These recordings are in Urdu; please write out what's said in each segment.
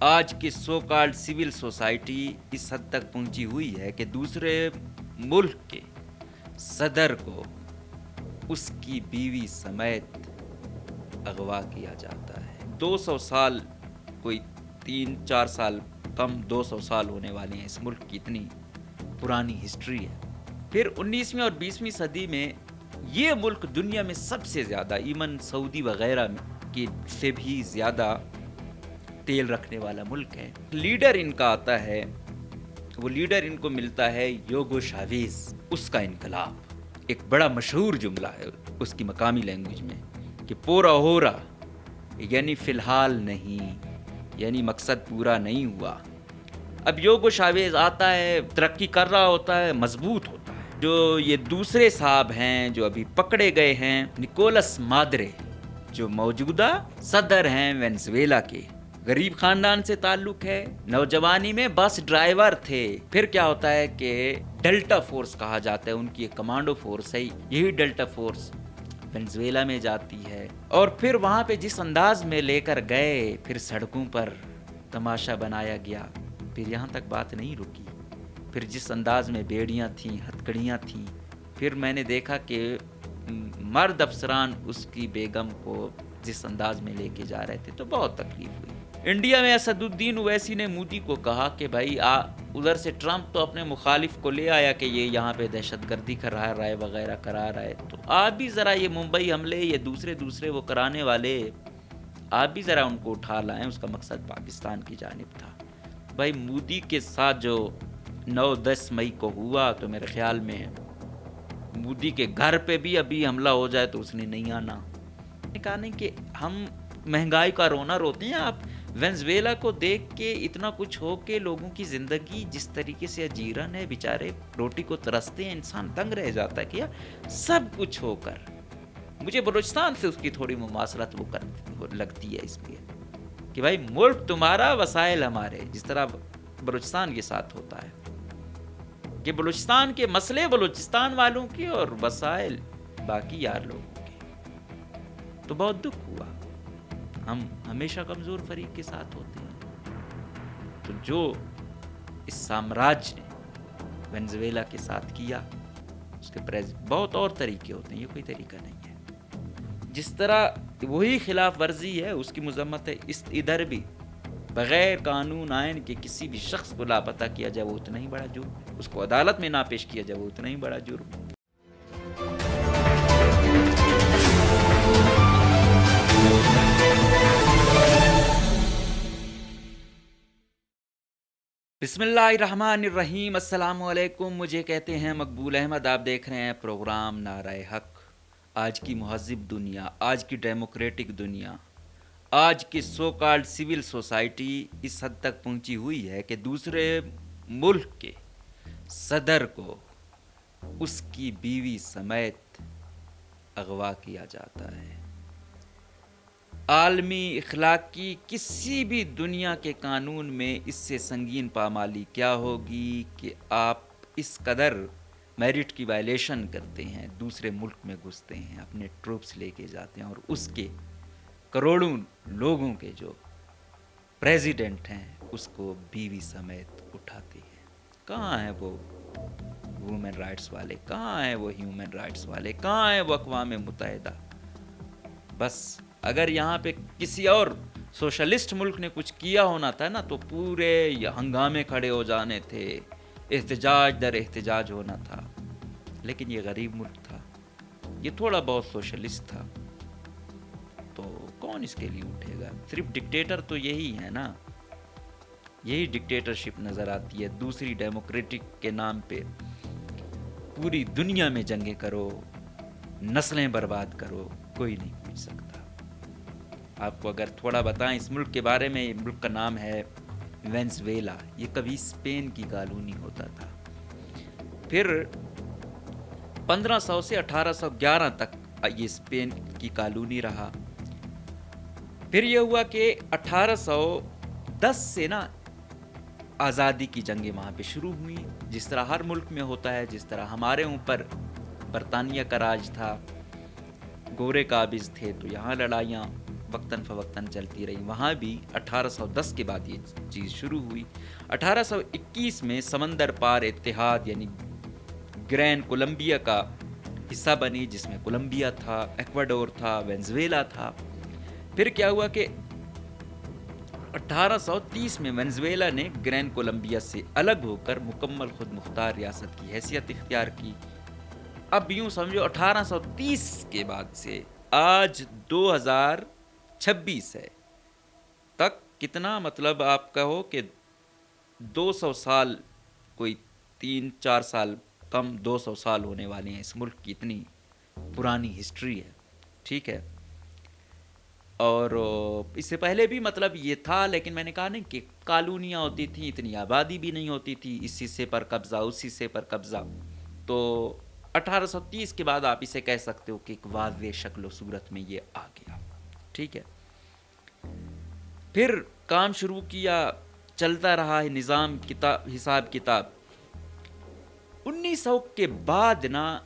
آج کی سو کالڈ سول سوسائٹی اس حد تک پہنچی ہوئی ہے کہ دوسرے ملک کے صدر کو اس کی بیوی سمیت اغوا کیا جاتا ہے. 200 سال، کوئی 3-4 سال کم، 200 سال ہونے والے ہیں اس ملک کی، اتنی پرانی ہسٹری ہے. پھر 19ویں اور 20ویں صدی میں یہ ملک دنیا میں سب سے زیادہ، ایون سعودی وغیرہ کی سے بھی زیادہ تیل رکھنے والا ملک ہے. لیڈر ان کا آتا ہے، وہ لیڈر ان کو ملتا ہے یوگو شاویز. اس کا انقلاب ایک بڑا مشہور جملہ ہے اس کی مقامی لینگویج میں کہ پورا ہو رہا، یعنی فی الحال نہیں، یعنی مقصد پورا نہیں ہوا. اب یوگو شاویز آتا ہے، ترقی کر رہا ہوتا ہے، مضبوط ہوتا ہے. جو یہ دوسرے صاحب ہیں جو ابھی پکڑے گئے ہیں، نکولس مادرے، جو موجودہ صدر ہیں وینزویلا کے، غریب خاندان سے تعلق ہے، نوجوانی میں بس ڈرائیور تھے. پھر کیا ہوتا ہے کہ ڈیلٹا فورس کہا جاتا ہے، ان کی ایک کمانڈو فورس ہے، یہی ڈیلٹا فورس وینزویلا میں جاتی ہے. اور پھر وہاں پہ جس انداز میں لے کر گئے، پھر سڑکوں پر تماشا بنایا گیا. پھر یہاں تک بات نہیں رکی، پھر جس انداز میں بیڑیاں تھیں، ہتھکڑیاں تھیں، پھر میں نے دیکھا کہ مرد افسران اس کی بیگم کو جس انداز میں لے کے جا رہے تھے تو بہت تکلیف ہوئی. انڈیا میں اسد الدین اویسی نے مودی کو کہا کہ بھائی ادھر سے ٹرمپ تو اپنے مخالف کو لے آیا کہ یہ یہاں پہ دہشت گردی کرا رہا ہے وغیرہ کرا رہا ہے، تو آپ بھی ذرا یہ ممبئی حملے، یہ دوسرے وہ کرانے والے، آپ بھی ذرا ان کو اٹھا لائیں. اس کا مقصد پاکستان کی جانب تھا. بھائی مودی کے ساتھ جو 9-10 مئی کو ہوا، تو میرے خیال میں مودی کے گھر پہ بھی ابھی حملہ ہو جائے تو اس نے نہیں آنا. کہا نہیں کہ ہم مہنگائی کا رونا روتے ہیں. آپ وینزویلا کو دیکھ کے اتنا کچھ ہو کے لوگوں کی زندگی جس طریقے سے اجیرن ہے، بیچارے روٹی کو ترستے ہیں، انسان دنگ رہ جاتا ہے کہ یار سب کچھ ہو کر. مجھے بلوچستان سے اس کی تھوڑی مماثلت وہ لگتی ہے، اس لیے کہ بھائی ملک تمہارا، وسائل ہمارے. جس طرح بلوچستان کے ساتھ ہوتا ہے کہ بلوچستان کے مسئلے بلوچستان والوں کے اور وسائل باقی یار لوگوں کے. تو بہت دکھ ہوا. ہم ہمیشہ کمزور فریق کے ساتھ ہوتے ہیں. تو جو اس سامراج نے وینزویلا کے ساتھ کیا، اس کے بہت اور طریقے ہوتے ہیں، یہ کوئی طریقہ نہیں ہے. جس طرح وہی خلاف ورزی ہے، اس کی مذمت ہے. ادھر بھی بغیر قانون آئین کے کسی بھی شخص کو لاپتہ کیا جائے وہ اتنا ہی بڑا جرم ہے، اس کو عدالت میں نہ پیش کیا جائے وہ اتنا ہی بڑا جرم ہے. بسم اللہ الرحمن الرحیم. السلام علیکم. مجھے کہتے ہیں مقبول احمد. آپ دیکھ رہے ہیں پروگرام نعرہ حق. آج کی مہذب دنیا، آج کی ڈیموکریٹک دنیا، آج کی سو کالڈ سول سوسائٹی اس حد تک پہنچی ہوئی ہے کہ دوسرے ملک کے صدر کو اس کی بیوی سمیت اغوا کیا جاتا ہے. عالمی اخلاقی کسی بھی دنیا کے قانون میں اس سے سنگین پامالی کیا ہوگی کہ آپ اس قدر میرٹ کی وائلیشن کرتے ہیں، دوسرے ملک میں گھستے ہیں، اپنے ٹروپس لے کے جاتے ہیں اور اس کے کروڑوں لوگوں کے جو پریزیڈنٹ ہیں اس کو بیوی سمیت اٹھاتے ہیں. کہاں ہیں وہ وومن رائٹس والے؟ کہاں ہیں وہ ہیومن رائٹس والے؟ کہاں ہیں وہ اقوام متحدہ؟ بس اگر یہاں پہ کسی اور سوشلسٹ ملک نے کچھ کیا ہونا تھا نا تو پورے ہنگامے کھڑے ہو جانے تھے، احتجاج در احتجاج ہونا تھا. لیکن یہ غریب ملک تھا، یہ تھوڑا بہت سوشلسٹ تھا، تو کون اس کے لیے اٹھے گا؟ صرف ڈکٹیٹر تو یہی ہے نا، یہی ڈکٹیٹرشپ نظر آتی ہے. دوسری ڈیموکریٹک کے نام پہ پوری دنیا میں جنگیں کرو، نسلیں برباد کرو، کوئی نہیں پوچھ سکتا. آپ کو اگر تھوڑا بتائیں اس ملک کے بارے میں، یہ ملک کا نام ہے وینزویلا. یہ کبھی اسپین کی کالونی ہوتا تھا، پھر 1500 سے 1811 تک یہ اسپین کی کالونی رہا. پھر یہ ہوا کہ 1810 سے نا آزادی کی جنگیں وہاں پہ شروع ہوئی. جس طرح ہر ملک میں ہوتا ہے، جس طرح ہمارے اوپر برطانیہ کا راج تھا، گورے قابض تھے تو یہاں لڑائیاں وقتاً فوقتاً چلتی رہی. وہاں بھی 1810 کے بعد یہ چیز شروع ہوئی. 1821 میں سمندر پار اتحاد یعنی گرین کولمبیا کا حصہ بنی، جس میں کولمبیا تھا، ایکواڈور تھا، وینزویلا تھا. پھر کیا ہوا کہ 1830 میں وینزویلا نے گرین کولمبیا سے الگ ہو کر مکمل خود مختار ریاست کی حیثیت اختیار کی. اب یوں سمجھو 1830 کے بعد سے آج 2026 ہے تک کتنا، مطلب آپ کہو کہ 200 سال، کوئی 3-4 سال کم 200 سال ہونے والے ہیں. اس ملک کی اتنی پرانی ہسٹری ہے. ٹھیک ہے. اور اس سے پہلے بھی مطلب یہ تھا، لیکن میں نے کہا نہیں کہ کالونیاں ہوتی تھیں، اتنی آبادی بھی نہیں ہوتی تھی، اس حصے پر قبضہ اس حصے پر قبضہ. تو 1830 کے بعد آپ اسے کہہ سکتے ہو کہ ایک واضح شکل و صورت میں یہ آ گیا. ٹھیک ہے. پھر کام شروع کیا، چلتا رہا ہے نظام حساب کتاب. 1900 کے بعد نا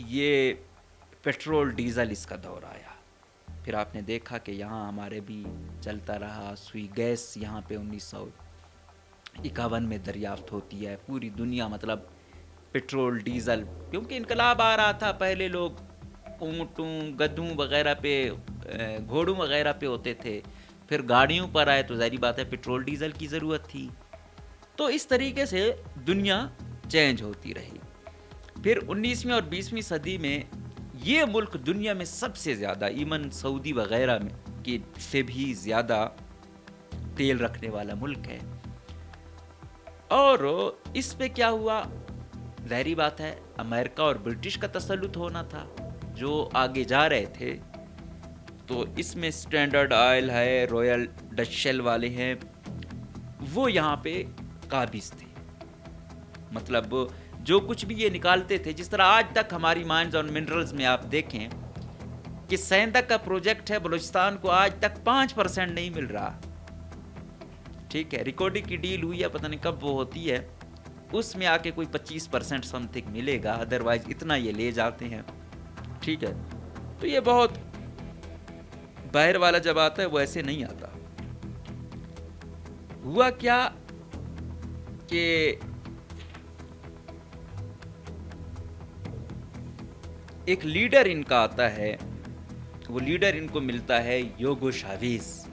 یہ پیٹرول ڈیزل اس کا دور آیا. پھر آپ نے دیکھا کہ یہاں ہمارے بھی چلتا رہا. سوئی گیس یہاں پہ 1951 میں دریافت ہوتی ہے. پوری دنیا مطلب پیٹرول ڈیزل، کیونکہ انقلاب آ رہا تھا. پہلے لوگ اونٹوں گدھوں وغیرہ پہ، گھوڑوں وغیرہ پہ ہوتے تھے، پھر گاڑیوں پر آئے تو ظاہری بات ہے پیٹرول ڈیزل کی ضرورت تھی. تو اس طریقے سے دنیا چینج ہوتی رہی. پھر 19ویں اور 20ویں صدی میں یہ ملک دنیا میں سب سے زیادہ، ایون سعودی وغیرہ میں کی سے بھی زیادہ تیل رکھنے والا ملک ہے. اور اس پہ کیا ہوا، ظاہری بات ہے امریکہ اور برٹش کا تسلط ہونا تھا جو آگے جا رہے تھے. تو اس میں سٹینڈرڈ آئل ہے، رویل ڈچ شیل والے ہیں، وہ یہاں پہ قابض تھے. مطلب جو کچھ بھی یہ نکالتے تھے، جس طرح آج تک ہماری مائنز اور منرلز میں آپ دیکھیں کہ سیندا کا پروجیکٹ ہے، بلوچستان کو آج تک 5% نہیں مل رہا. ٹھیک ہے. ریکارڈنگ کی ڈیل ہوئی ہے، پتہ نہیں کب وہ ہوتی ہے، اس میں آ کے کوئی 25% سم تھنگ ملے گا. ادروائز اتنا یہ لے جاتے ہیں. ٹھیک ہے. تو یہ بہت باہر والا جب آتا ہے وہ ایسے نہیں آتا. ہوا کیا کہ ایک لیڈر ان کا آتا ہے، وہ لیڈر ان کو ملتا ہے یوگو شاویز،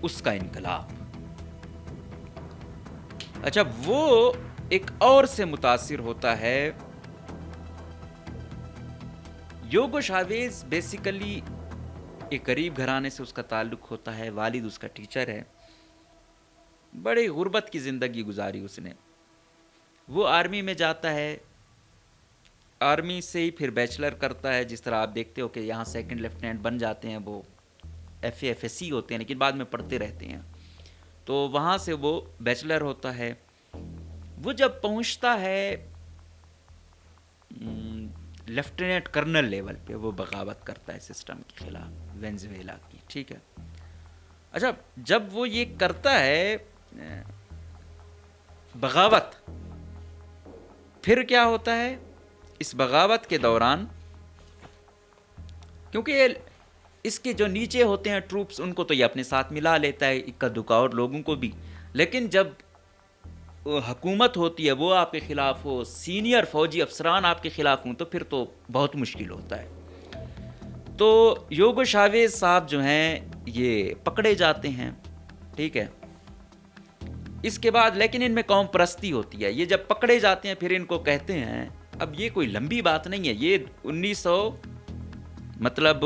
اس کا انقلاب. اچھا، وہ ایک اور سے متاثر ہوتا ہے. یوگو شاویز بیسیکلی ایک غریب گھرانے سے اس کا تعلق ہوتا ہے. والد اس کا ٹیچر ہے. بڑے غربت کی زندگی گزاری اس نے. وہ آرمی میں جاتا ہے، آرمی سے ہی پھر بیچلر کرتا ہے. جس طرح آپ دیکھتے ہو کہ یہاں سیکنڈ لیفٹیننٹ بن جاتے ہیں، وہ ایف ایس سی ہوتے ہیں لیکن بعد میں پڑھتے رہتے ہیں. تو وہاں سے وہ بیچلر ہوتا ہے. وہ جب پہنچتا ہے لیفٹیننٹ کرنل لیول پہ، وہ بغاوت کرتا ہے سسٹم کے خلاف، وینزویلا کی. ٹھیک ہے. اچھا، جب وہ یہ کرتا ہے بغاوت، پھر کیا ہوتا ہے اس بغاوت کے دوران، کیونکہ اس کے جو نیچے ہوتے ہیں ٹروپس، ان کو تو یہ اپنے ساتھ ملا لیتا ہے، اکا دکا اور لوگوں کو بھی. لیکن جب حکومت ہوتی ہے وہ آپ کے خلاف ہو، سینئر فوجی افسران آپ کے خلاف ہوں، تو پھر تو بہت مشکل ہوتا ہے. تو یوگو شاویز صاحب جو ہیں یہ پکڑے جاتے ہیں. ٹھیک ہے. اس کے بعد لیکن ان میں قوم پرستی ہوتی ہے. یہ جب پکڑے جاتے ہیں پھر ان کو کہتے ہیں، اب یہ کوئی لمبی بات نہیں ہے، یہ 1900 مطلب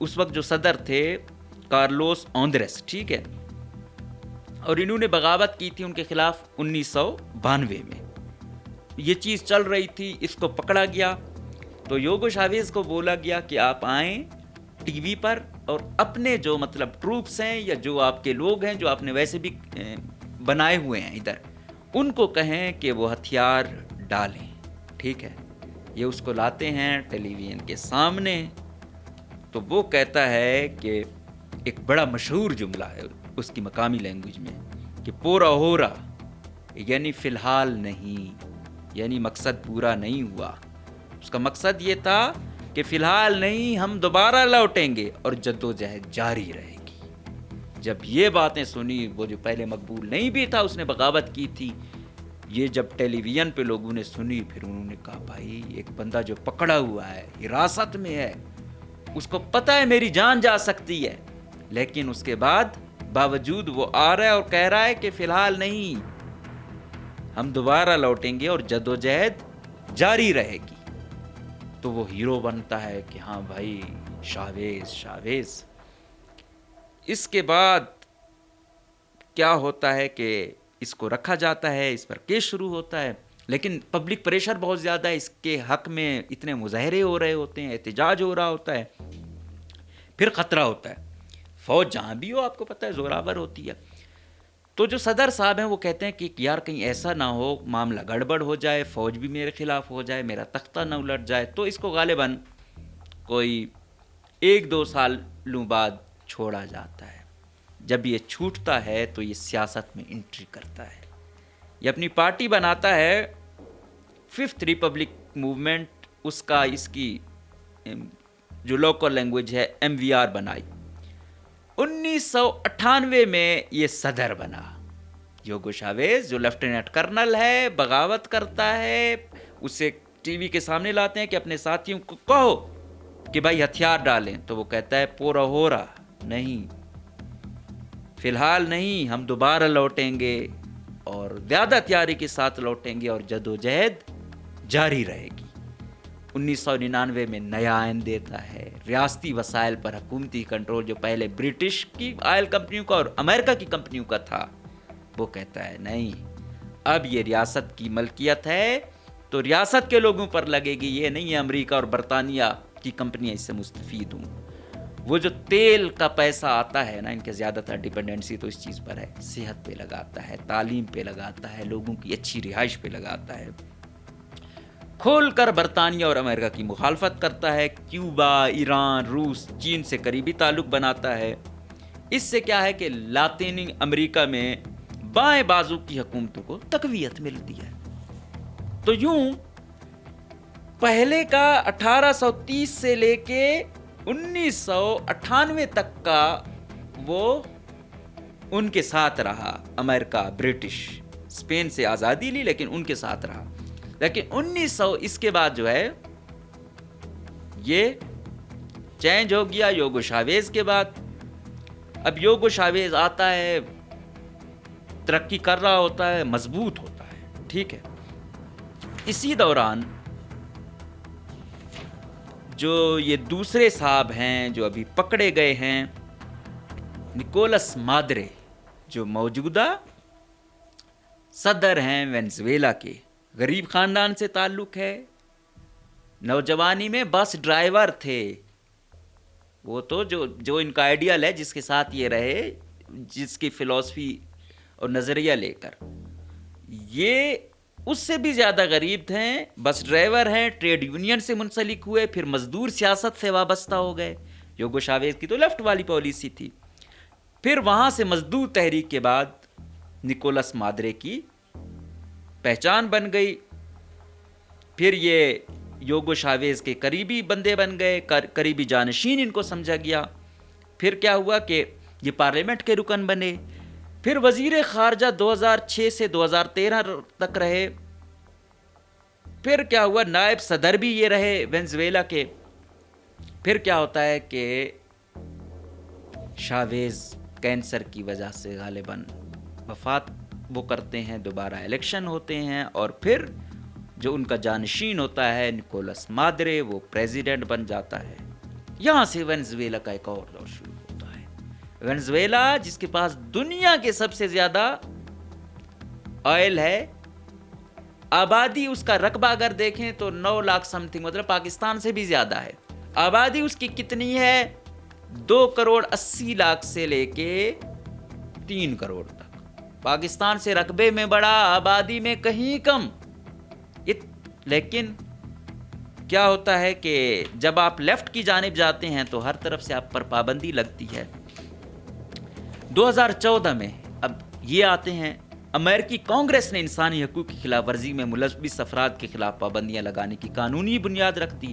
اس وقت جو صدر تھے کارلوس اوندریس. ٹھیک ہے. اور انہوں نے بغاوت کی تھی ان کے خلاف 1992 میں. یہ چیز چل رہی تھی، اس کو پکڑا گیا. تو یوگو شاویز کو بولا گیا کہ آپ آئیں ٹی وی پر اور اپنے جو مطلب ٹروپس ہیں یا جو آپ کے لوگ ہیں جو آپ نے ویسے بھی بنائے ہوئے ہیں ادھر، ان کو کہیں کہ وہ ہتھیار ڈالیں. ٹھیک ہے. یہ اس کو لاتے ہیں ٹیلی ویژن کے سامنے. تو وہ کہتا ہے کہ ایک بڑا مشہور جملہ ہے اس کی مقامی لینگویج میں کہ پورا ہو رہا، یعنی فی الحال نہیں، یعنی مقصد پورا نہیں ہوا. اس کا مقصد یہ تھا کہ فی الحال نہیں، ہم دوبارہ لوٹیں گے اور جدوجہد جاری رہے گی۔ جب یہ باتیں سنی، وہ جو پہلے مقبول نہیں بھی تھا، اس نے بغاوت کی تھی، یہ جب ٹیلی ویژن پہ لوگوں نے سنی، پھر انہوں نے کہا بھائی ایک بندہ جو پکڑا ہوا ہے، حراست میں ہے، اس کو پتہ ہے میری جان جا سکتی ہے، لیکن اس کے باوجود وہ آ رہا ہے اور کہہ رہا ہے کہ فی الحال نہیں، ہم دوبارہ لوٹیں گے اور جدوجہد جاری رہے گی، تو وہ ہیرو بنتا ہے کہ ہاں بھائی شاویز۔ اس کے بعد کیا ہوتا ہے کہ اس کو رکھا جاتا ہے، اس پر کیس شروع ہوتا ہے، لیکن پبلک پریشر بہت زیادہ ہے، اس کے حق میں اتنے مظاہرے ہو رہے ہوتے ہیں، احتجاج ہو رہا ہوتا ہے، پھر خطرہ ہوتا ہے۔ فوج جہاں بھی ہو آپ کو پتہ ہے زوراور ہوتی ہے، تو جو صدر صاحب ہیں وہ کہتے ہیں کہ یار کہیں ایسا نہ ہو معاملہ گڑبڑ ہو جائے، فوج بھی میرے خلاف ہو جائے، میرا تختہ نہ الٹ جائے، تو اس کو غالباً کوئی 1-2 سالوں بعد چھوڑا جاتا ہے۔ جب یہ چھوٹتا ہے تو یہ سیاست میں انٹری کرتا ہے، یہ اپنی پارٹی بناتا ہے، 5th ریپبلک موومنٹ، اس کی جو لوکل لینگویج ہے MVR بنائی۔ 1998 میں یہ صدر بنا، یوگو شاویز جو لیفٹیننٹ کرنل ہے، بغاوت کرتا ہے، اسے ٹی وی کے سامنے لاتے ہیں کہ اپنے ساتھیوں کو کہو کہ بھائی ہتھیار ڈالیں، تو وہ کہتا ہے پورا ہو رہا نہیں، فی الحال نہیں، ہم دوبارہ لوٹیں گے اور زیادہ تیاری کے ساتھ لوٹیں گے اور جدوجہد جاری رہے گی۔ 1999 میں نیا آئین دیتا ہے، ریاستی وسائل پر حکومتی کنٹرول جو پہلے برٹش کی آئل کمپنیوں کا اور امریکہ کی کمپنیوں کا تھا، وہ کہتا ہے نہیں، اب یہ ریاست کی ملکیت ہے تو ریاست کے لوگوں پر لگے گی، یہ نہیں ہے امریکہ اور برطانیہ کی کمپنیاں اس سے مستفید ہوں۔ وہ جو تیل کا پیسہ آتا ہے نا، ان کے زیادہ تر ڈیپینڈنسی تو اس چیز پر ہے، صحت پہ لگاتا ہے، تعلیم پہ لگاتا ہے، لوگوں کی اچھی رہائش پہ لگاتا ہے، کھول کر برطانیہ اور امریکہ کی مخالفت کرتا ہے، کیوبا، ایران، روس، چین سے قریبی تعلق بناتا ہے۔ اس سے کیا ہے کہ لاطینی امریکہ میں بائیں بازو کی حکومتوں کو تقویت ملتی ہے۔ تو یوں پہلے کا 1830 سے لے کے 1998 تک کا وہ ان کے ساتھ رہا، امریکہ، برٹش، اسپین سے آزادی لی لیکن ان کے ساتھ رہا، لیکن 1900 اس کے بعد جو ہے یہ چینج ہو گیا یوگو شاویز کے بعد۔ اب یوگو شاویز آتا ہے، ترقی کر رہا ہوتا ہے، مضبوط ہوتا ہے، ٹھیک ہے۔ اسی دوران جو یہ دوسرے صاحب ہیں جو ابھی پکڑے گئے ہیں، نکولس مادرے، جو موجودہ صدر ہیں وینزویلا کے، غریب خاندان سے تعلق ہے، نوجوانی میں بس ڈرائیور تھے، وہ تو جو ان کا آئیڈیل ہے، جس کے ساتھ یہ رہے، جس کی فلسفی اور نظریہ لے کر، یہ اس سے بھی زیادہ غریب تھے، بس ڈرائیور ہیں، ٹریڈ یونین سے منسلک ہوئے، پھر مزدور سیاست سے وابستہ ہو گئے۔ یوگو شاویز کی تو لیفٹ والی پالیسی تھی، پھر وہاں سے مزدور تحریک کے بعد نکولس مادرے کی پہچان بن گئی، پھر یہ یوگو شاویز کے قریبی بندے بن گئے، قریبی جانشین ان کو سمجھا گیا۔ پھر کیا ہوا کہ یہ پارلیمنٹ کے رکن بنے، پھر وزیر خارجہ 2006 سے 2013 تک رہے، پھر کیا ہوا نائب صدر بھی یہ رہے وینزویلا کے۔ پھر کیا ہوتا ہے کہ شاویز کینسر کی وجہ سے غالباً وفات وہ کرتے ہیں، دوبارہ الیکشن ہوتے ہیں، اور پھر جو ان کا جانشین ہوتا ہے نکولس مادرے، وہ پریزیڈنٹ بن جاتا ہے۔ یہاں سے وینزویلا کا ایک اور دور شروع ہوتا ہے۔ وینزویلا جس کے پاس دنیا کے سب سے زیادہ آئل ہے، آبادی اس کا رقبہ اگر دیکھیں تو 9 لاکھ سم تھنگ، مطلب پاکستان سے بھی زیادہ ہے۔ آبادی اس کی کتنی ہے؟ 2,80,00,000 سے لے کے 3 کروڑ تک۔ پاکستان سے رقبے میں بڑا، آبادی میں کہیں کم۔ لیکن کیا ہوتا ہے کہ جب آپ لیفٹ کی جانب جاتے ہیں تو ہر طرف سے آپ پر پابندی لگتی ہے۔ 2014 میں اب یہ آتے ہیں، امریکی کانگریس نے انسانی حقوق کی خلاف ورزی میں ملوث افراد کے خلاف پابندیاں لگانے کی قانونی بنیاد رکھ دی۔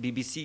BBC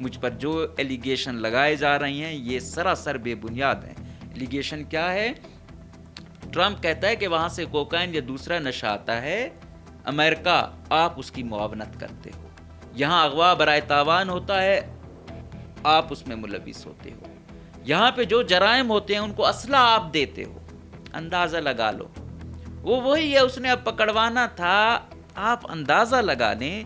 مجھ پر جو ایلیگیشن لگائے جا رہے ہیں یہ سراسر بے بنیاد ہیں. ایلیگیشن کیا ہے؟ ٹرمپ کہتا ہے کہ وہاں سے کوکائن یا دوسرا نشہ آتا ہے، امریکہ آپ اس کی معاونت کرتے ہو. یہاں اغوا برائے تاوان ہوتا ہے، آپ اس میں ملوث ہوتے ہو. یہاں پہ جو جرائم ہوتے ہیں ان کو اسلحہ آپ دیتے ہو. اندازہ لگا لو، وہ وہی ہے، اس نے اب پکڑوانا تھا. آپ اندازہ لگا لیں،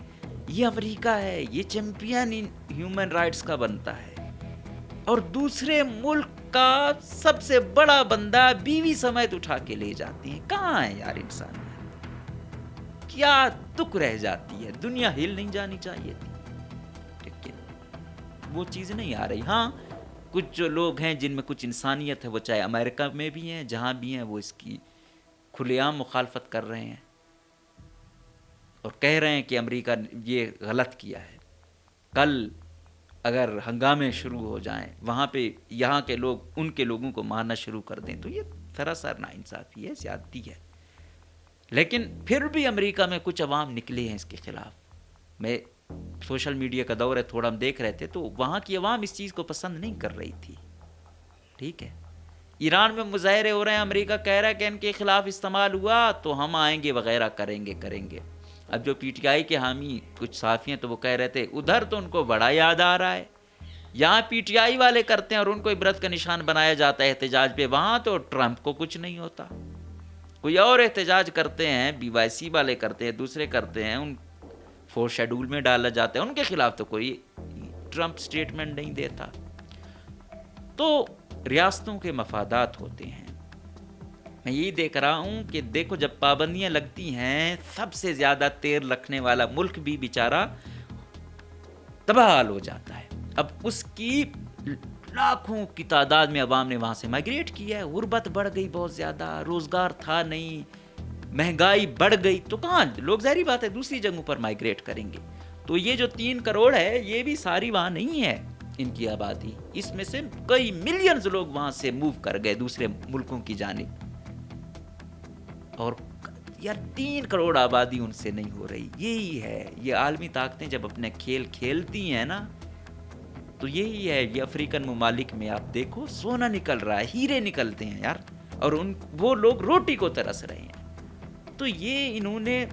یہ امریکہ ہے، یہ چیمپئن ہیومن رائٹس کا بنتا ہے، اور دوسرے ملک کا سب سے بڑا بندہ بیوی سمیت اٹھا کے لے جاتی ہیں. کہاں ہے یار انسان؟ کیا تک رہ جاتی ہے؟ دنیا ہل نہیں جانی چاہیے تھی، لیکن وہ چیز نہیں آ رہی. ہاں کچھ جو لوگ ہیں جن میں کچھ انسانیت ہے، وہ چاہے امریکہ میں بھی ہیں، جہاں بھی ہیں، وہ اس کی کھلے عام مخالفت کر رہے ہیں اور کہہ رہے ہیں کہ امریکہ نے یہ غلط کیا ہے. کل اگر ہنگامے شروع ہو جائیں وہاں پہ، یہاں کے لوگ ان کے لوگوں کو مارنا شروع کر دیں، تو یہ سراسر ناانصافی ہے، زیادتی ہے. لیکن پھر بھی امریکہ میں کچھ عوام نکلے ہیں اس کے خلاف. میں سوشل میڈیا کا دور ہے، تھوڑا ہم دیکھ رہے تھے تو وہاں کی عوام اس چیز کو پسند نہیں کر رہی تھی. ٹھیک ہے، ایران میں مظاہرے ہو رہے ہیں، امریکہ کہہ رہا ہے کہ ان کے خلاف استعمال ہوا تو ہم آئیں گے وغیرہ کریں گے. اب جو پی ٹی آئی کے حامی کچھ صحافی ہیں تو وہ کہہ رہے تھے ادھر تو ان کو بڑا یاد آ رہا ہے، یہاں پی ٹی آئی والے کرتے ہیں اور ان کو عبرت کا نشان بنایا جاتا ہے احتجاج پہ، وہاں تو ٹرمپ کو کچھ نہیں ہوتا. کوئی اور احتجاج کرتے ہیں، بی وائی سی والے کرتے ہیں، دوسرے کرتے ہیں، ان فور شیڈول میں ڈالا جاتا ہے، ان کے خلاف تو کوئی ٹرمپ سٹیٹمنٹ نہیں دیتا. تو ریاستوں کے مفادات ہوتے ہیں. میں یہی دیکھ رہا ہوں کہ دیکھو جب پابندیاں لگتی ہیں، سب سے زیادہ تیل رکھنے والا ملک بھی بیچارہ تباہ حال ہو جاتا ہے. اب اس کی لاکھوں کی تعداد میں عوام نے وہاں سے مائگریٹ کیا ہے، غربت بڑھ گئی بہت زیادہ، روزگار تھا نہیں، مہنگائی بڑھ گئی، تو کہاں لوگ ظاہری بات ہے دوسری جگہوں پر مائگریٹ کریں گے. تو یہ جو 3 کروڑ ہے یہ بھی ساری وہاں نہیں ہے ان کی آبادی، اس میں سے کئی ملینز لوگ وہاں سے موو کر گئے دوسرے ملکوں کی جانب. اور یار 3 کروڑ آبادی ان سے نہیں ہو رہی. یہی ہے، یہ عالمی طاقتیں جب اپنے کھیل کھیلتی ہیں نا تو یہی ہے. یہ افریقن ممالک میں آپ دیکھو سونا نکل رہا ہے، ہیرے نکلتے ہیں یار، اور وہ لوگ روٹی کو ترس رہے ہیں. تو یہ انہوں نے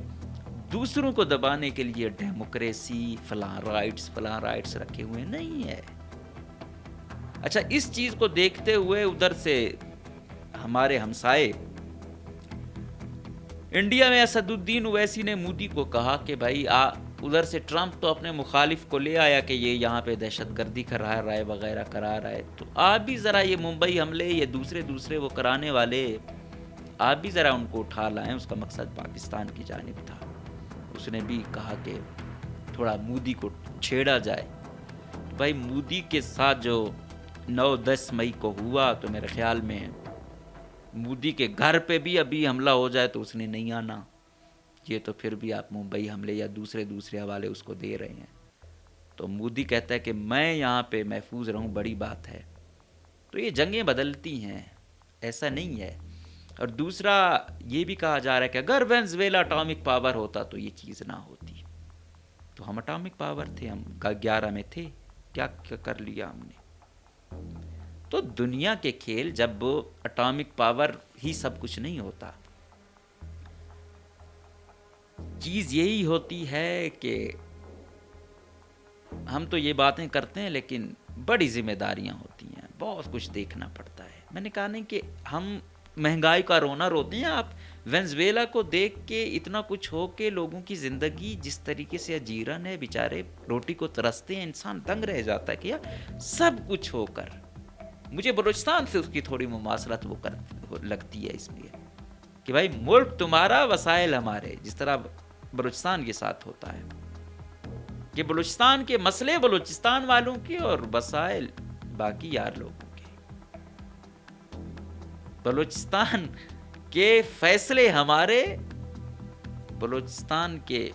دوسروں کو دبانے کے لیے ڈیموکریسی فلاں رائٹس رکھے ہوئے نہیں ہے. اچھا، اس چیز کو دیکھتے ہوئے ادھر سے ہمارے ہمسائے انڈیا میں اسد الدین اویسی نے مودی کو کہا کہ بھائی ادھر سے ٹرمپ تو اپنے مخالف کو لے آیا کہ یہ یہاں پہ دہشت گردی کرا رہا ہے وغیرہ کرا رہا ہے، تو آپ بھی ذرا یہ ممبئی حملے یہ دوسرے وہ کرانے والے آپ بھی ذرا ان کو اٹھا لائیں. اس کا مقصد پاکستان کی جانب تھا. اس نے بھی کہا کہ تھوڑا مودی کو چھیڑا جائے. بھائی مودی کے ساتھ جو 9-10 مئی کو ہوا تو میرے خیال میں مودی کے گھر پہ بھی ابھی حملہ ہو جائے تو اس نے نہیں آنا. یہ تو پھر بھی آپ ممبئی حملے یا دوسرے حوالے اس کو دے رہے ہیں. تو مودی کہتا ہے کہ میں یہاں پہ محفوظ رہوں، بڑی بات ہے. تو یہ جنگیں بدلتی ہیں، ایسا نہیں ہے. اور دوسرا یہ بھی کہا جا رہا ہے کہ اگر وینزویلا اٹامک پاور ہوتا تو یہ چیز نہ ہوتی. تو ہم اٹامک پاور تھے، ہم 11 میں تھے، کیا کر لیا ہم نے. تو دنیا کے کھیل جب اٹامک پاور ہی سب کچھ نہیں ہوتا. چیز یہی ہوتی ہے کہ ہم تو یہ باتیں کرتے ہیں لیکن بڑی ذمہ داریاں ہوتی ہیں، بہت کچھ دیکھنا پڑتا ہے. میں نے کہا نہیں کہ ہم مہنگائی کا رونا روتے ہیں. آپ وینزویلا کو دیکھ کے اتنا کچھ ہو کے لوگوں کی زندگی جس طریقے سے اجیرن ہے، بیچارے روٹی کو ترستے ہیں، انسان دنگ رہ جاتا ہے کہ یار سب کچھ ہو کر. مجھے بلوچستان سے اس کی تھوڑی مماثلت لگتی ہے اس لیے کہ بھائی ملک تمہارا، وسائل ہمارے، جس طرح بلوچستان کے ساتھ ہوتا ہے کہ بلوچستان کے مسئلے بلوچستان والوں کے اور وسائل باقی یار لوگوں کے. بلوچستان کے فیصلے ہمارے، بلوچستان کے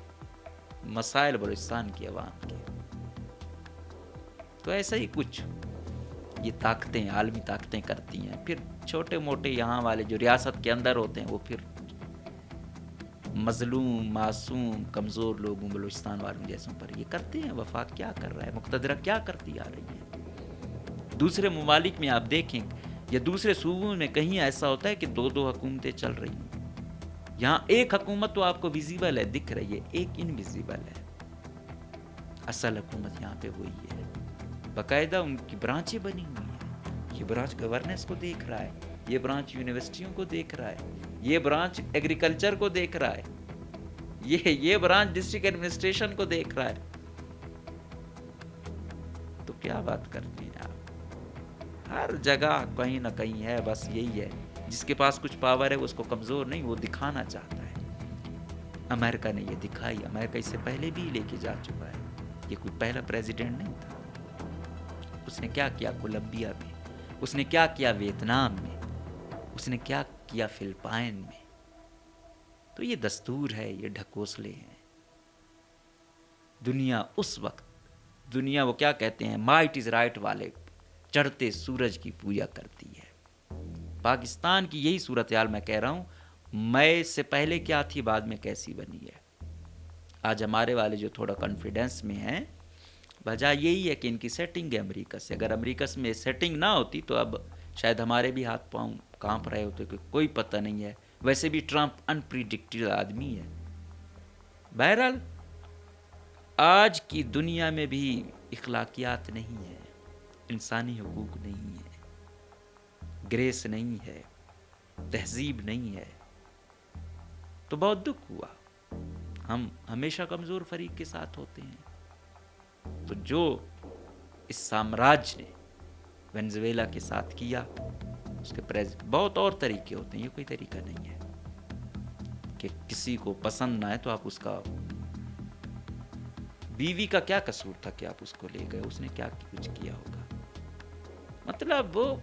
مسائل بلوچستان کی عوام کے. تو ایسا ہی کچھ یہ طاقتیں، عالمی طاقتیں کرتی ہیں. پھر چھوٹے موٹے یہاں والے جو ریاست کے اندر ہوتے ہیں وہ پھر مظلوم، معصوم، کمزور لوگوں، بلوچستان والوں جیسوں پر یہ کرتے ہیں. وفاق کیا کر رہا ہے؟ مقتدرہ کیا کرتی آ رہی ہے؟ دوسرے ممالک میں آپ دیکھیں یا دوسرے صوبوں میں کہیں ایسا ہوتا ہے کہ دو دو حکومتیں چل رہی ہیں. یہاں ایک حکومت تو آپ کو ویزیبل ہے، دکھ رہی ہے، ایک انویزیبل ہے. اصل حکومت یہاں پہ ہوئی ہے، باقاعدہ ان کی برانچیں بنی ہوئی ہیں. یہ برانچ گورننس کو دیکھ رہا ہے، یہ برانچ یونیورسٹیوں کو دیکھ رہا ہے، یہ برانچ ایگریکلچر کو دیکھ رہا ہے، یہ برانچ ڈسٹرکٹ ایڈمنسٹریشن کو دیکھ رہا ہے. تو کیا بات کرتے ہیں آپ؟ ہر جگہ کہیں نہ کہیں ہے. بس یہی ہے، جس کے پاس کچھ پاور ہے اس کو کمزور نہیں، وہ دکھانا چاہتا ہے. امریکہ نے یہ دکھائی. امریکہ اس سے پہلے بھی لے کے جا چکا ہے، یہ کوئی پہلا پریزیڈنٹ نہیں تھا. اس نے کیا کیا کولمبیا میں، اس نے کیا کیا ویتنام میں، اس نے کیا کیا فلپائن میں. تو یہ دستور ہے، یہ ڈھکوسلے ہیں. دنیا اس وقت، دنیا وہ کیا کہتے ہیں، مائٹ از رائٹ والے چڑھتے سورج کی پوجا کرتی ہے. پاکستان کی یہی صورتحال میں کہہ رہا ہوں. مئی سے پہلے کیا تھی، بعد میں کیسی بنی ہے. آج ہمارے والے جو تھوڑا کانفیڈنس میں ہیں، وجہ یہی ہے کہ ان کی سیٹنگ ہے امریکہ سے. اگر امریکہ میں سیٹنگ نہ ہوتی تو اب شاید ہمارے بھی ہاتھ پاؤں کانپ رہے ہوتے کہ کوئی پتہ نہیں ہے. ویسے بھی ٹرمپ انپریڈکٹیبل آدمی ہے. بہرحال آج کی دنیا میں بھی اخلاقیات نہیں ہے، انسانی حقوق نہیں ہے، گریس نہیں ہے، تہذیب نہیں ہے. تو بہت دکھ ہوا. ہم ہمیشہ کمزور فریق کے ساتھ ہوتے ہیں. تو جو اس سامراج نے وینزویلا کے ساتھ کیا، اس کے بہت اور طریقے ہوتے ہیں. یہ کوئی طریقہ نہیں ہے کہ کسی کو پسند نہ ہے تو آپ اس کا، بیوی کا کیا قصور تھا کہ آپ اس کو لے گئے؟ اس نے کیا کچھ کیا ہوگا؟ مطلب وہ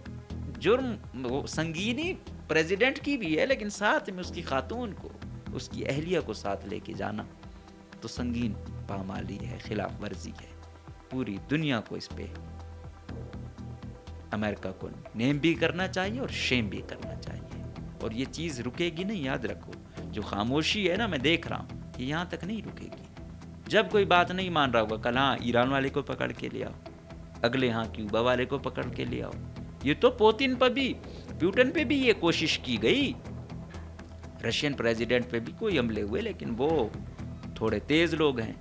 جرم، وہ سنگینی پریزیڈنٹ کی بھی ہے، لیکن ساتھ میں اس کی خاتون کو، اس کی اہلیہ کو ساتھ لے کے جانا تو سنگین پامالی ہے، خلاف ورزی ہے. پوری دنیا کو اس پہ، امریکہ کو نیم بھی کرنا چاہیے اور شیم بھی کرنا چاہیے. اور یہ چیز رکے گی نہیں، یاد رکھو. جو خاموشی ہے نا، میں دیکھ رہا ہوں، یہ یہاں تک نہیں رکے گی. جب کوئی بات نہیں مان رہا ہوگا، کل ہاں ایران والے کو پکڑ کے لے آؤ، اگلے ہاں کیوبا والے کو پکڑ کے لے آؤ. یہ تو پوتن پہ بھی یہ کوشش کی گئی. رشین پریزیڈنٹ پہ بھی کوئی حملے ہوئے، لیکن وہ تھوڑے تیز لوگ ہیں.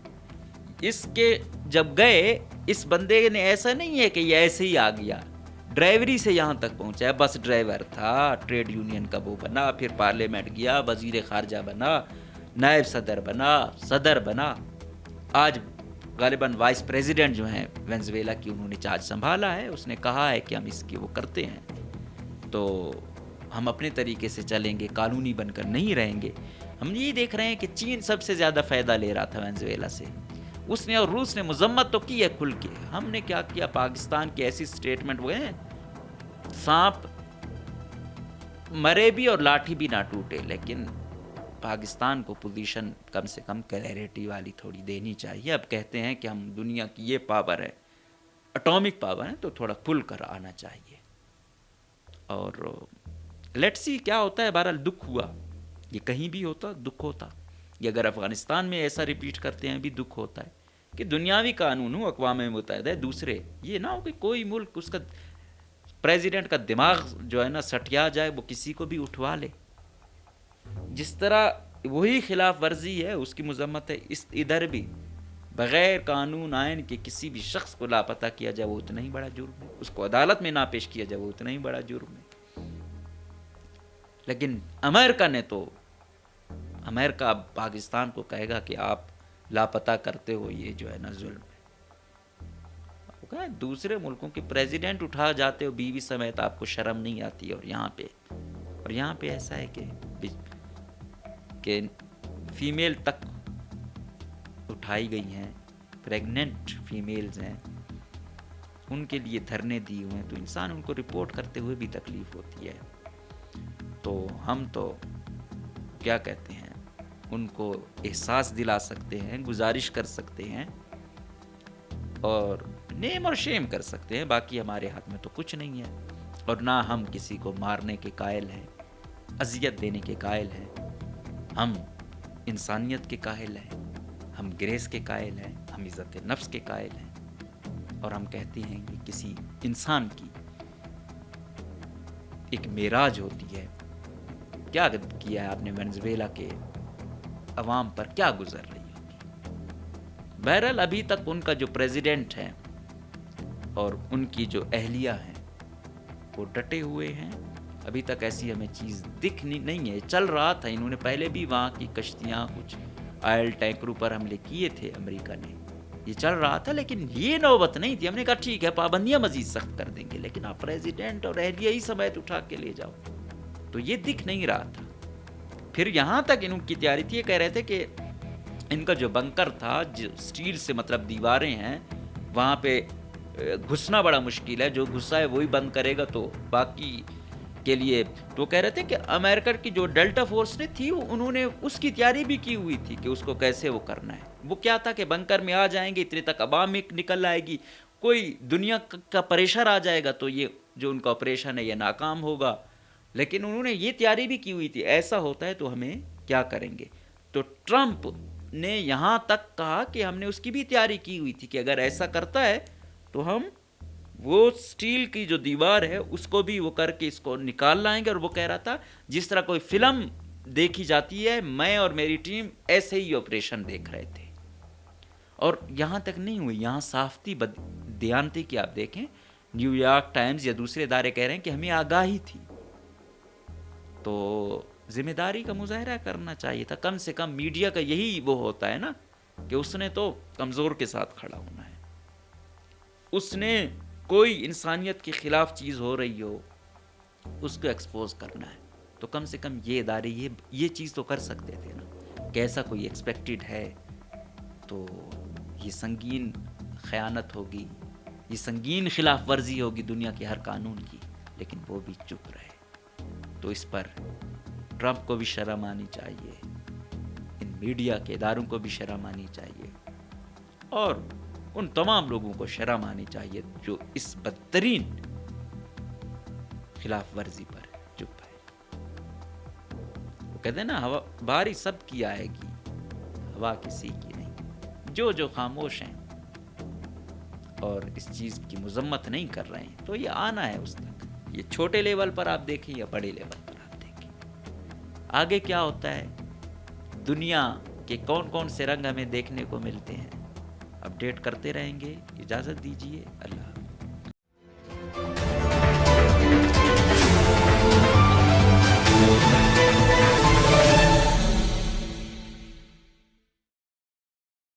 اس کے جب گئے، اس بندے نے ایسا نہیں ہے کہ یہ ایسے ہی آ گیا، ڈرائیوری سے یہاں تک پہنچا ہے. بس ڈرائیور تھا، ٹریڈ یونین کا وہ بنا، پھر پارلیمنٹ گیا، وزیر خارجہ بنا، نائب صدر بنا، صدر بنا. آج غالباً وائس پریزیڈنٹ جو ہیں وینزویلا کی، انہوں نے چارج سنبھالا ہے. اس نے کہا ہے کہ ہم اس کی وہ کرتے ہیں، تو ہم اپنے طریقے سے چلیں گے، قانونی بن کر نہیں رہیں گے. ہم یہ دیکھ رہے ہیں کہ چین سب سے زیادہ فائدہ لے رہا تھا وینزویلا سے. اس نے اور روس نے مذمت تو کی ہے کھل کے. ہم نے کیا کیا؟ پاکستان کی ایسی سٹیٹمنٹ ہوئے ہیں، سانپ مرے بھی اور لاٹھی بھی نہ ٹوٹے. لیکن پاکستان کو پوزیشن کم سے کم کلیئرٹی والی تھوڑی دینی چاہیے. اب کہتے ہیں کہ ہم دنیا کی یہ پاور ہے، اٹامک پاور ہے، تو تھوڑا کھل کر آنا چاہیے. اور لیٹ سی کیا ہوتا ہے. بہرحال دکھ ہوا، یہ کہیں بھی ہوتا دکھ ہوتا. یہ اگر افغانستان میں ایسا ریپیٹ کرتے ہیں بھی دکھ ہوتا ہے کہ دنیاوی قانون ہو، اقوام متحدہ، دوسرے یہ نہ ہو کہ کوئی ملک اس کا پریزیڈنٹ کا دماغ جو ہے نا سٹیا جائے، وہ کسی کو بھی اٹھوا لے. جس طرح وہی خلاف ورزی ہے، اس کی مذمت ہے. ادھر بھی بغیر قانون آئین کے کسی بھی شخص کو لاپتہ کیا جائے، وہ اتنا ہی بڑا جرم ہے. اس کو عدالت میں نہ پیش کیا جائے، وہ اتنا ہی بڑا جرم ہے. لیکن امریکہ نے تو، امریکہ اب پاکستان کو کہے گا کہ آپ لاپتہ کرتے ہو، یہ جو ہے نا ظلم ہے. دوسرے ملکوں کے پریزیڈنٹ اٹھا جاتے ہو بیوی سمیت، آپ کو شرم نہیں آتی. اور یہاں پہ ایسا ہے کہ فیمیل تک اٹھائی گئی ہیں، پریگننٹ فیمیلز ہیں، ان کے لیے دھرنے دیے ہوئے ہیں. تو انسان ان کو رپورٹ کرتے ہوئے بھی تکلیف ہوتی ہے. تو ہم تو کیا کہتے ہیں، ان کو احساس دلا سکتے ہیں، گزارش کر سکتے ہیں اور نیم اور شیم کر سکتے ہیں. باقی ہمارے ہاتھ میں تو کچھ نہیں ہے. اور نہ ہم کسی کو مارنے کے قائل ہیں، اذیت دینے کے قائل ہیں. ہم انسانیت کے قائل ہیں، ہم گریس کے قائل ہیں، ہم عزت نفس کے قائل ہیں، اور ہم کہتے ہیں کہ کسی انسان کی ایک معراج ہوتی ہے. کیا کیا ہے آپ نے وینزویلا کے عوام پر، کیا گزر رہی ہوگی. بہرحال ابھی تک ان کا جو پریزیڈنٹ ہے اور ان کی جو اہلیہ ہیں وہ ڈٹے ہوئے ہیں. ابھی تک ایسی ہمیں چیز دکھ نہیں ہے. چل رہا تھا، انہوں نے پہلے بھی وہاں کی کشتیاں کچھ آئل ٹینکروں پر حملے کیے تھے امریکہ نے، یہ چل رہا تھا، لیکن یہ نوبت نہیں تھی. ہم نے کہا ٹھیک ہے پابندیاں مزید سخت کر دیں گے، لیکن آپ پریزیڈنٹ اور اہلیہ ہی سمیت اٹھا کے لے جاؤ، تو یہ دکھ نہیں رہا تھا. پھر یہاں تک ان کی تیاری تھی، یہ کہہ رہے تھے کہ ان کا جو بنکر تھا، جو سٹیل سے مطلب دیواریں ہیں، وہاں پہ گھسنا بڑا مشکل ہے، جو گھسا ہے وہی بند کرے گا تو باقی کے لیے. تو کہہ رہے تھے کہ امریکہ کی جو ڈیلٹا فورس نے تھی، انہوں نے اس کی تیاری بھی کی ہوئی تھی کہ اس کو کیسے وہ کرنا ہے. وہ کیا تھا کہ بنکر میں آ جائیں گے، اتنے تک عوام نکل آئے گی، کوئی دنیا کا پریشر آ جائے گا تو یہ جو ان کا آپریشن ہے یہ ناکام ہوگا. لیکن انہوں نے یہ تیاری بھی کی ہوئی تھی ایسا ہوتا ہے تو ہمیں کیا کریں گے. تو ٹرمپ نے یہاں تک کہا کہ ہم نے اس کی بھی تیاری کی ہوئی تھی کہ اگر ایسا کرتا ہے تو ہم وہ سٹیل کی جو دیوار ہے اس کو بھی وہ کر کے اس کو نکال لائیں گے. اور وہ کہہ رہا تھا جس طرح کوئی فلم دیکھی جاتی ہے، میں اور میری ٹیم ایسے ہی آپریشن دیکھ رہے تھے. اور یہاں تک نہیں ہوئی، یہاں صاف تھی دیانتی کی. آپ دیکھیں نیو یارک ٹائمز یا دوسرے ادارے کہہ رہے ہیں کہ ہمیں آگاہی تھی، تو ذمہ داری کا مظاہرہ کرنا چاہیے تھا. کم سے کم میڈیا کا یہی وہ ہوتا ہے نا کہ اس نے تو کمزور کے ساتھ کھڑا ہونا ہے. اس نے کوئی انسانیت کے خلاف چیز ہو رہی ہو اس کو ایکسپوز کرنا ہے. تو کم سے کم یہ ادارے یہ چیز تو کر سکتے تھے نا کہ ایسا کوئی ایکسپیکٹڈ ہے تو یہ سنگین خیانت ہوگی، یہ سنگین خلاف ورزی ہوگی دنیا کے ہر قانون کی. لیکن وہ بھی چپ رہے. تو اس پر ٹرمپ کو بھی شرم آنی چاہیے، ان میڈیا کے اداروں کو بھی شرم آنی چاہیے، اور ان تمام لوگوں کو شرم آنی چاہیے جو اس بدترین خلاف ورزی پر چپ ہے. وہ کہتے ہیں نا ہوا باری سب کی آئے گی، ہوا کسی کی نہیں. جو خاموش ہیں اور اس چیز کی مذمت نہیں کر رہے ہیں تو یہ آنا ہے اس تک. یہ چھوٹے لیول پر آپ دیکھیں یا بڑے لیول پر آپ دیکھیں، آگے کیا ہوتا ہے، دنیا کے کون سے رنگ ہمیں دیکھنے کو ملتے ہیں، اپڈیٹ کرتے رہیں گے. اجازت دیجیے، اللہ